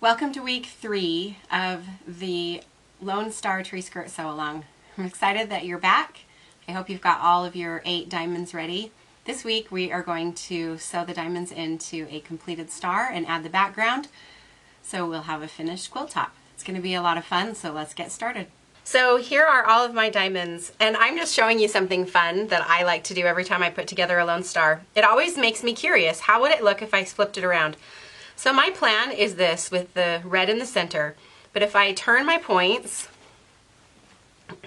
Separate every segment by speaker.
Speaker 1: Welcome to week 3 of the Lone Star Tree Skirt Sew Along. I'm excited that you're back. I hope you've got all of your 8 diamonds ready. This week we are going to sew the diamonds into a completed star and add the background, so we'll have a finished quilt top. It's going to be a lot of fun, so let's get started. So here are all of my diamonds, and I'm just showing you something fun that I like to do every time I put together a Lone Star. It always makes me curious, how would it look if I flipped it around? So my plan is this, with the red in the center, but if I turn my points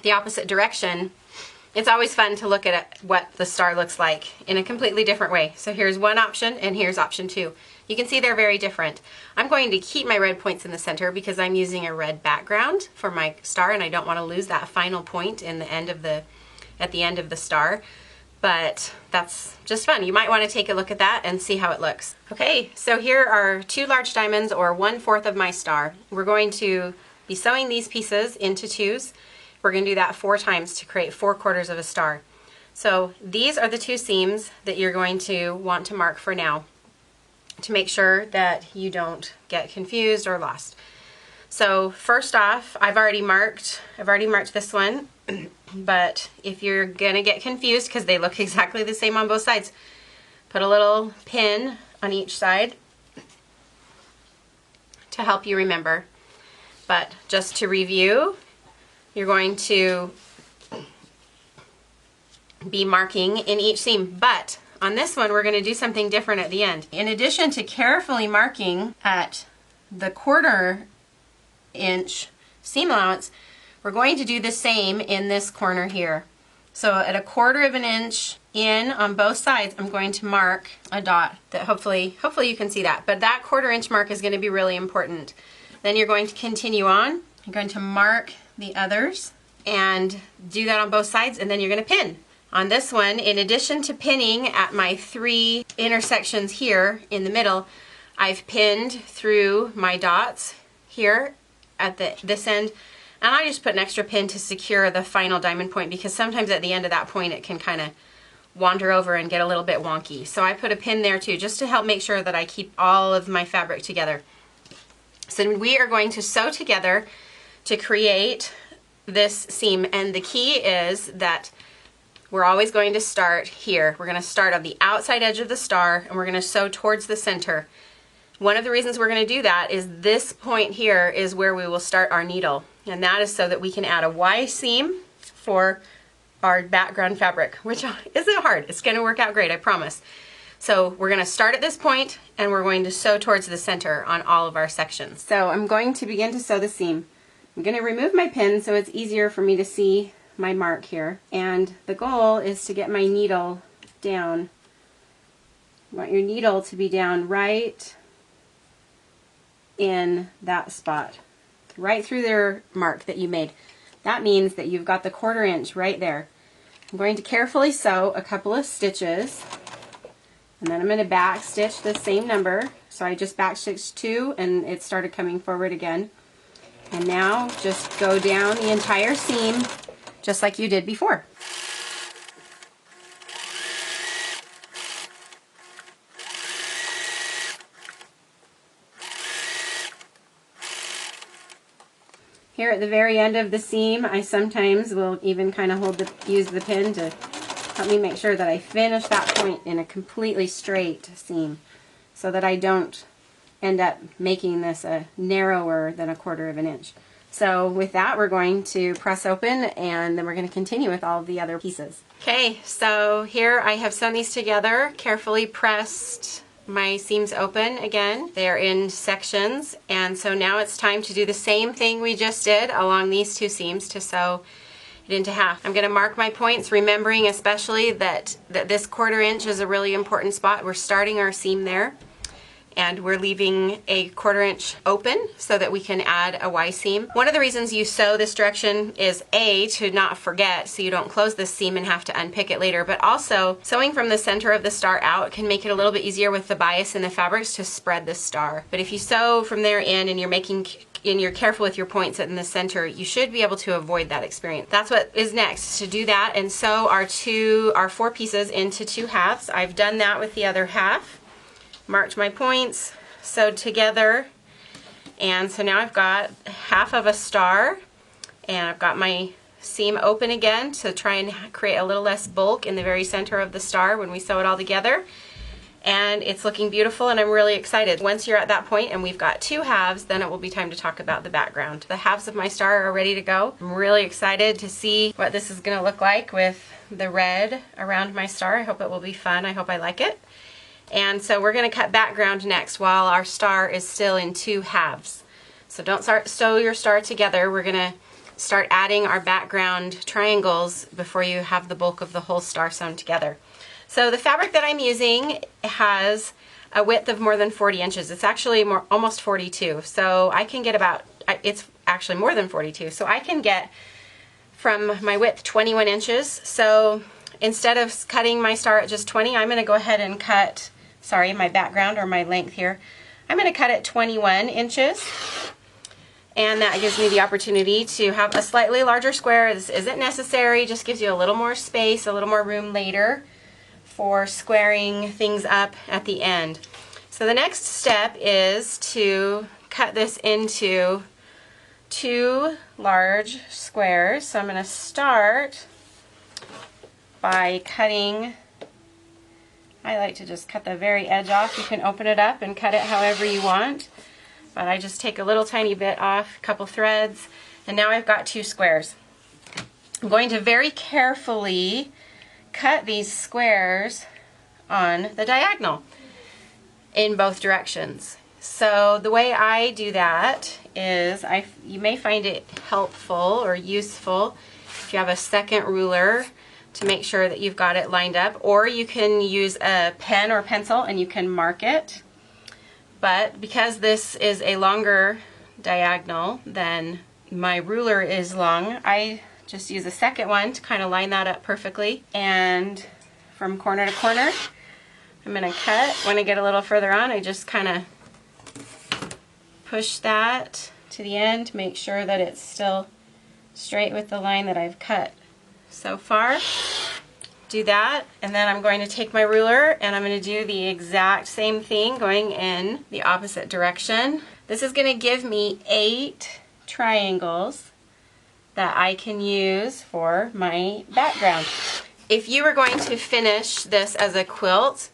Speaker 1: the opposite direction, it's always fun to look at what the star looks like in a completely different way. So here's one option and here's option 2. You can see they're very different. I'm going to keep my red points in the center because I'm using a red background for my star and I don't want to lose that final point in the end of at the end of the star. But that's just fun. You might want to take a look at that and see how it looks. Okay, so here are 2 large diamonds, or 1/4 of my star. We're going to be sewing these pieces into 2s. We're going to do that 4 times to create 4/4 of a star. So these are the 2 seams that you're going to want to mark for now, to make sure that you don't get confused or lost. So first off, I've already marked this one. But if you're gonna get confused because they look exactly the same on both sides, put a little pin on each side to help you remember. But just to review, you're going to be marking in each seam, but on this one we're going to do something different at the end. In addition to carefully marking at the 1/4 inch seam allowance, we're going to do the same in this corner here. So at a 1/4 inch in on both sides, I'm going to mark a dot that hopefully you can see that. But that 1/4 inch mark is going to be really important. Then you're going to continue on. You're going to mark the others and do that on both sides, and then you're going to pin. On this one, in addition to pinning at my 3 intersections here in the middle, I've pinned through my dots here at this end. And I just put an extra pin to secure the final diamond point, because sometimes at the end of that point it can kind of wander over and get a little bit wonky. So I put a pin there too, just to help make sure that I keep all of my fabric together. So we are going to sew together to create this seam, and the key is that we're always going to start here. We're going to start on the outside edge of the star and we're going to sew towards the center. One of the reasons we're going to do that is this point here is where we will start our needle, and that is so that we can add a Y seam for our background fabric, which isn't hard. It's going to work out great, I promise. So we're going to start at this point and we're going to sew towards the center on all of our sections. So I'm going to begin to sew the seam. I'm going to remove my pin so it's easier for me to see my mark here, and the goal is to get my needle down. You want your needle to be down right in that spot, right through their mark that you made. That means that you've got the 1/4 inch right there. I'm going to carefully sew a couple of stitches, and then I'm going to back stitch the same number. So I just back stitched 2 and it started coming forward again. And now just go down the entire seam just like you did before. Here at the very end of the seam, I sometimes will even kind of use the pin to help me make sure that I finish that point in a completely straight seam, so that I don't end up making this narrower than a 1/4 inch. So with that, we're going to press open and then we're going to continue with all of the other pieces. Okay, so here I have sewn these together, carefully pressed my seams open again. They're in sections, and so now it's time to do the same thing we just did along these 2 seams to sew it into half. I'm going to mark my points, remembering especially that this 1/4 inch is a really important spot. We're starting our seam there, and we're leaving a 1/4 inch open so that we can add a Y seam. One of the reasons you sew this direction is A, to not forget so you don't close this seam and have to unpick it later, but also sewing from the center of the star out can make it a little bit easier with the bias in the fabrics to spread the star. But if you sew from there in and you're careful with your points in the center, you should be able to avoid that experience. That's what is next, to do that and sew our 4 pieces into 2 halves. I've done that with the other half. Marked my points, sewed together, And so now I've got half of a star, and I've got my seam open again to try and create a little less bulk in the very center of the star when we sew it all together. And it's looking beautiful, and I'm really excited. Once you're at that point and we've got 2 halves, then it will be time to talk about the background. The halves of my star are ready to go. I'm really excited to see what this is going to look like with the red around my star. I hope it will be fun. I hope I like it. And so we're going to cut background next while our star is still in 2 halves. So don't start sew your star together. We're going to start adding our background triangles before you have the bulk of the whole star sewn together. So the fabric that I'm using has a width of more than 40 inches. It's actually almost 42. So I can get about, it's actually more than 42. So I can get from my width 21 inches. So instead of cutting my star at just 20, I'm going to go ahead and cut, sorry, my background or my length here. I'm going to cut it 21 inches. And that gives me the opportunity to have a slightly larger square. This isn't necessary, just gives you a little more space, a little more room later for squaring things up at the end. So the next step is to cut this into 2 large squares. So I'm going to start by cutting, I like to just cut the very edge off. You can open it up and cut it however you want, but I just take a little tiny bit off, a couple threads, and now I've got 2 squares. I'm going to very carefully cut these squares on the diagonal in both directions. So the way I do that is, you may find it helpful or useful if you have a second ruler to make sure that you've got it lined up, or you can use a pen or pencil and you can mark it. But because this is a longer diagonal than my ruler is long, I just use a second one to kind of line that up perfectly. And from corner to corner, I'm going to cut. When I get a little further on, I just kind of push that to the end, make sure that it's still straight with the line that I've cut so far. Do that, and then I'm going to take my ruler and I'm going to do the exact same thing going in the opposite direction. This is going to give me 8 triangles that I can use for my background. If you were going to finish this as a quilt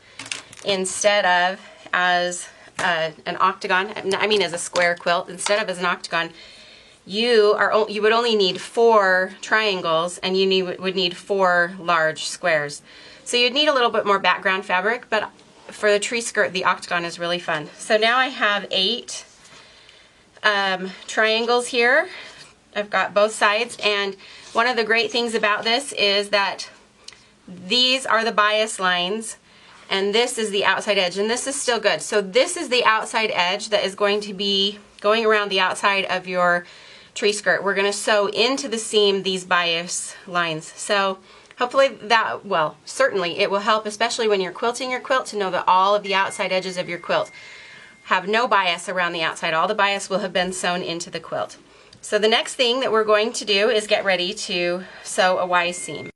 Speaker 1: instead of as an octagon, I mean as a square quilt, instead of as an octagon, you would only need 4 triangles, and you would need 4 large squares. So you'd need a little bit more background fabric, but for the tree skirt, the octagon is really fun. So now I have 8 triangles here. I've got both sides, and one of the great things about this is that these are the bias lines, and this is the outside edge, and this is still good. So this is the outside edge that is going to be going around the outside of your tree skirt. We're going to sew into the seam these bias lines. So hopefully that, well, certainly it will help, especially when you're quilting your quilt, to know that all of the outside edges of your quilt have no bias around the outside. All the bias will have been sewn into the quilt. So the next thing that we're going to do is get ready to sew a Y seam.